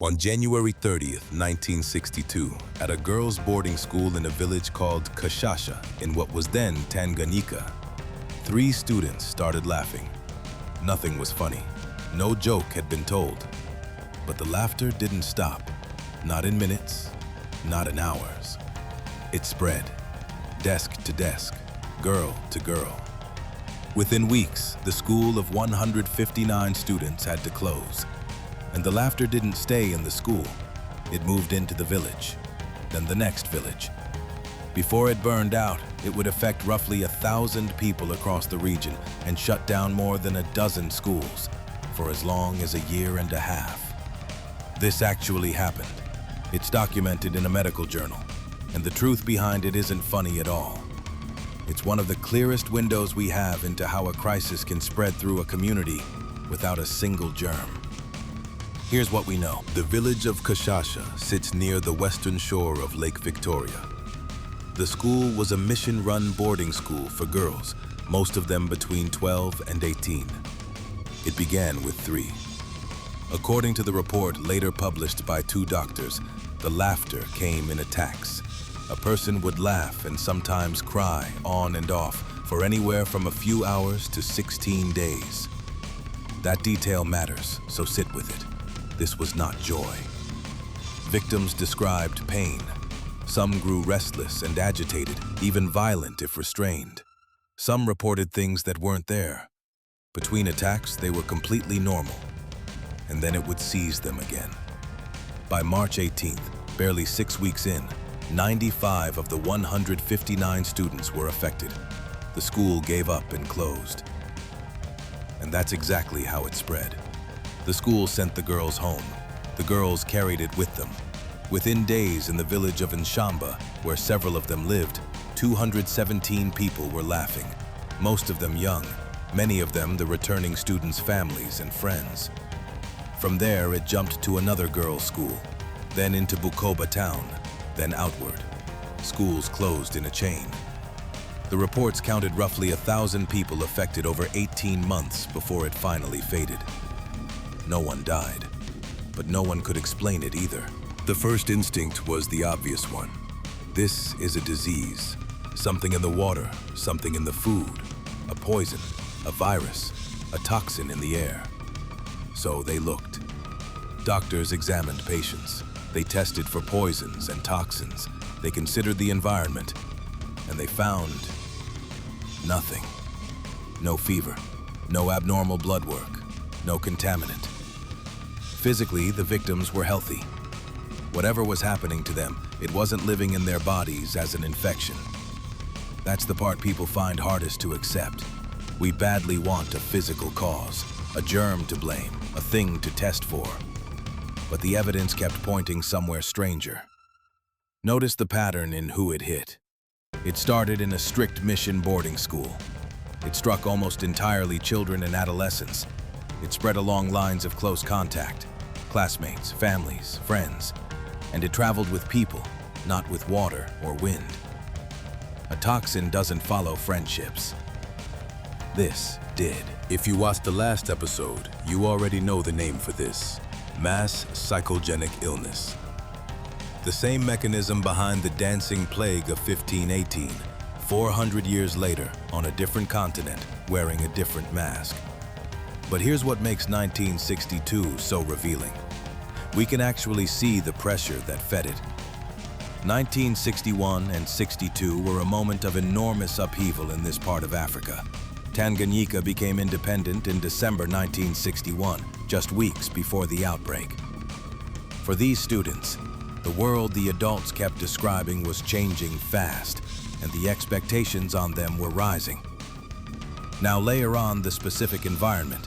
On January 30th, 1962, at a girls' boarding school in a village called Kashasha in what was then Tanganyika, 3 students started laughing. Nothing was funny. No joke had been told. But the laughter didn't stop. Not in minutes, not in hours. It spread, desk to desk, girl to girl. Within weeks, the school of 159 students had to close. And the laughter didn't stay in the school. It moved into the village, then the next village. Before it burned out, it would affect roughly 1,000 people across the region and shut down more than a dozen schools for as long as a year and a half. This actually happened. It's documented in a medical journal, and the truth behind it isn't funny at all. It's one of the clearest windows we have into how a crisis can spread through a community without a single germ. Here's what we know. The village of Kashasha sits near the western shore of Lake Victoria. The school was a mission-run boarding school for girls, most of them between 12 and 18. It began with 3. According to the report later published by 2 doctors, the laughter came in attacks. A person would laugh and sometimes cry on and off for anywhere from a few hours to 16 days. That detail matters, so sit with it. This was not joy. Victims described pain. Some grew restless and agitated, even violent if restrained. Some reported things that weren't there. Between attacks, they were completely normal. And then it would seize them again. By March 18th, barely 6 weeks in, 95 of the 159 students were affected. The school gave up and closed. And that's exactly how it spread. The school sent the girls home. The girls carried it with them. Within days in the village of Nshamba, where several of them lived, 217 people were laughing, most of them young, many of them the returning students' families and friends. From there, it jumped to another girls' school, then into Bukoba town, then outward. Schools closed in a chain. The reports counted roughly 1,000 people affected over 18 months before it finally faded. No one died, but no one could explain it either. The first instinct was the obvious one. This is a disease. Something in the water, something in the food, a poison, a virus, a toxin in the air. So they looked. Doctors examined patients. They tested for poisons and toxins. They considered the environment, and they found nothing. No fever, no abnormal blood work, no contaminant. Physically, the victims were healthy. Whatever was happening to them, it wasn't living in their bodies as an infection. That's the part people find hardest to accept. We badly want a physical cause, a germ to blame, a thing to test for. But the evidence kept pointing somewhere stranger. Notice the pattern in who it hit. It started in a strict mission boarding school. It struck almost entirely children and adolescents. It spread along lines of close contact, classmates, families, friends, and it traveled with people, not with water or wind. A toxin doesn't follow friendships. This did. If you watched the last episode, you already know the name for this: mass psychogenic illness. The same mechanism behind the dancing plague of 1518, 400 years later, on a different continent, wearing a different mask. But here's what makes 1962 so revealing. We can actually see the pressure that fed it. 1961 and 62 were a moment of enormous upheaval in this part of Africa. Tanganyika became independent in December 1961, just weeks before the outbreak. For these students, the world the adults kept describing was changing fast, and the expectations on them were rising. Now layer on the specific environment.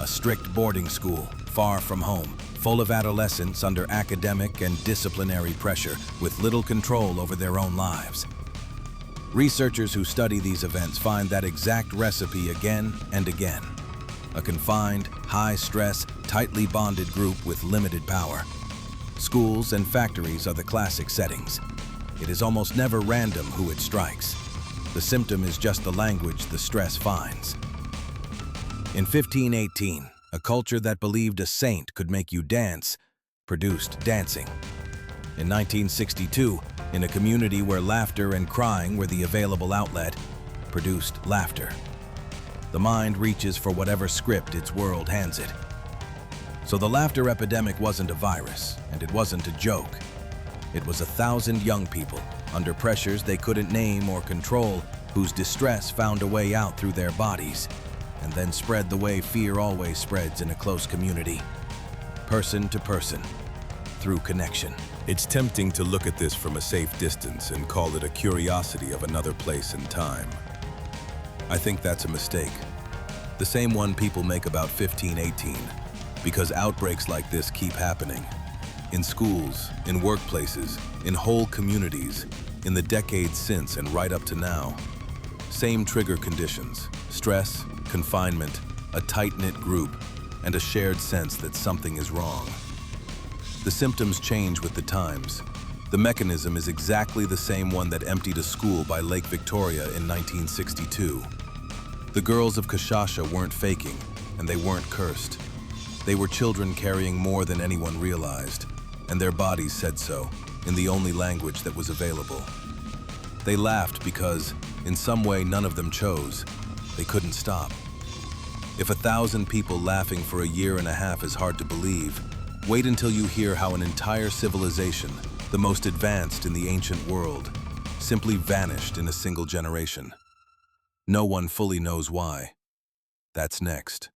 A strict boarding school, far from home, full of adolescents under academic and disciplinary pressure, with little control over their own lives. Researchers who study these events find that exact recipe again and again. A confined, high-stress, tightly bonded group with limited power. Schools and factories are the classic settings. It is almost never random who it strikes. The symptom is just the language the stress finds. In 1518, a culture that believed a saint could make you dance produced dancing. In 1962, in a community where laughter and crying were the available outlet, produced laughter. The mind reaches for whatever script its world hands it. So the laughter epidemic wasn't a virus, and it wasn't a joke. It was 1,000 young people, under pressures they couldn't name or control, whose distress found a way out through their bodies, and then spread the way fear always spreads in a close community. Person to person, through connection. It's tempting to look at this from a safe distance and call it a curiosity of another place and time. I think that's a mistake. The same one people make about 1518, because outbreaks like this keep happening. In schools, in workplaces, in whole communities, in the decades since and right up to now. Same trigger conditions: stress, confinement, a tight-knit group, and a shared sense that something is wrong. The symptoms change with the times. The mechanism is exactly the same one that emptied a school by Lake Victoria in 1962. The girls of Kashasha weren't faking, and they weren't cursed. They were children carrying more than anyone realized, and their bodies said so, in the only language that was available. They laughed because, in some way none of them chose. They couldn't stop. If 1,000 people laughing for a year and a half is hard to believe, wait until you hear how an entire civilization, the most advanced in the ancient world, simply vanished in a single generation. No one fully knows why. That's next.